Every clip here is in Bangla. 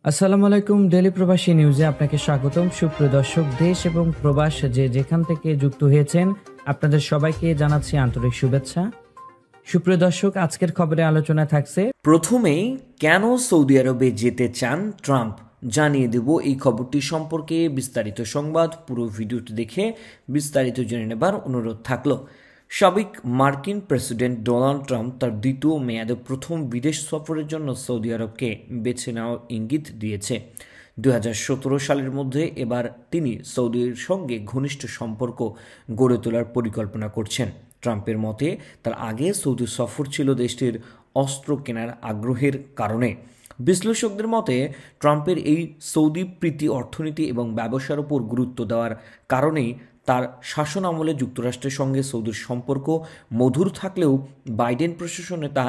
আসসালামু আলাইকুম। ডেইলি প্রবাসী নিউজে আপনাকে স্বাগতম। সুপ্রিয় দর্শক, দেশ এবং প্রবাস যেখান থেকে যুক্ত হয়েছেন, আপনাদের সবাইকে জানাচ্ছি আন্তরিক শুভেচ্ছা। সুপ্রিয় দর্শক, আজকের খবরে আলোচনা থাকছে প্রথমেই কেন সৌদি আরবে যেতে চান ট্রাম্প জানিয়ে দেব এই খবরটি সম্পর্কে বিস্তারিত সংবাদ। পুরো ভিডিওটি দেখে বিস্তারিত জেনে নেবার অনুরোধ থাকলো। সাবেক মার্কিন প্রেসিডেন্ট ডোনাল্ড ট্রাম্প তার দ্বিতীয় মেয়াদে প্রথম বিদেশ সফরের জন্য সৌদি আরবকে বেছে নেওয়ার ইঙ্গিত দিয়েছে। 2017 সালের মধ্যে এবার তিনি সৌদির সঙ্গে ঘনিষ্ঠ সম্পর্ক গড়ে তোলার পরিকল্পনা করছেন। ট্রাম্পের মতে তার আগে সৌদি সফর ছিল দেশটির অস্ত্র কেনার আগ্রহের কারণে। বিশ্লেষকদের মতে ট্রাম্পের এই সৌদি প্রীতি অর্থনীতি এবং ব্যবসার উপর গুরুত্ব দেওয়ার কারণেই তার শাসন আমলে যুক্তরাষ্ট্রের সঙ্গে সৌদির সম্পর্ক মধুর থাকলেও বাইডেন প্রশাসনে তা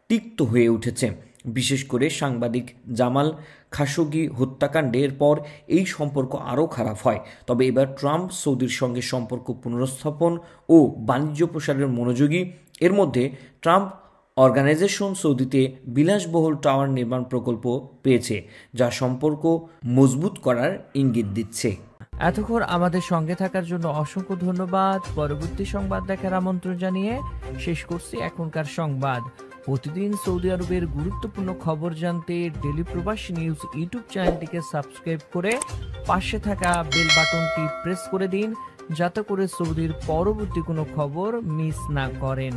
তিক্ত হয়ে উঠেছে। বিশেষ করে সাংবাদিক জামাল খাশোগি হত্যাকাণ্ডের পর এই সম্পর্ক আরও খারাপ হয়। তবে এবার ট্রাম্প সৌদির সঙ্গে সম্পর্ক পুনরুস্থাপন ও বাণিজ্য প্রসারের মনোযোগী। এর মধ্যে ট্রাম্প অর্গানাইজেশন সৌদিতে বিলাসবহুল টাওয়ার নির্মাণ প্রকল্প পেয়েছে, যা সম্পর্ক মজবুত করার ইঙ্গিত দিচ্ছে। এতক্ষণ আমাদের সঙ্গে থাকার জন্য অসংখ্য ধন্যবাদ। পরবর্তী সংবাদ দেখার আমন্ত্রণ জানিয়ে শেষ করছি এখনকার সংবাদ। প্রতিদিন সৌদি আরবের গুরুত্বপূর্ণ খবর জানতে ডেইলি প্রবাসী নিউজ ইউটিউব চ্যানেলটিকে সাবস্ক্রাইব করে পাশে থাকা বেল বাটনটি প্রেস করে দিন, যাতে করে সৌদির পরবর্তী কোনো খবর মিস না করেন।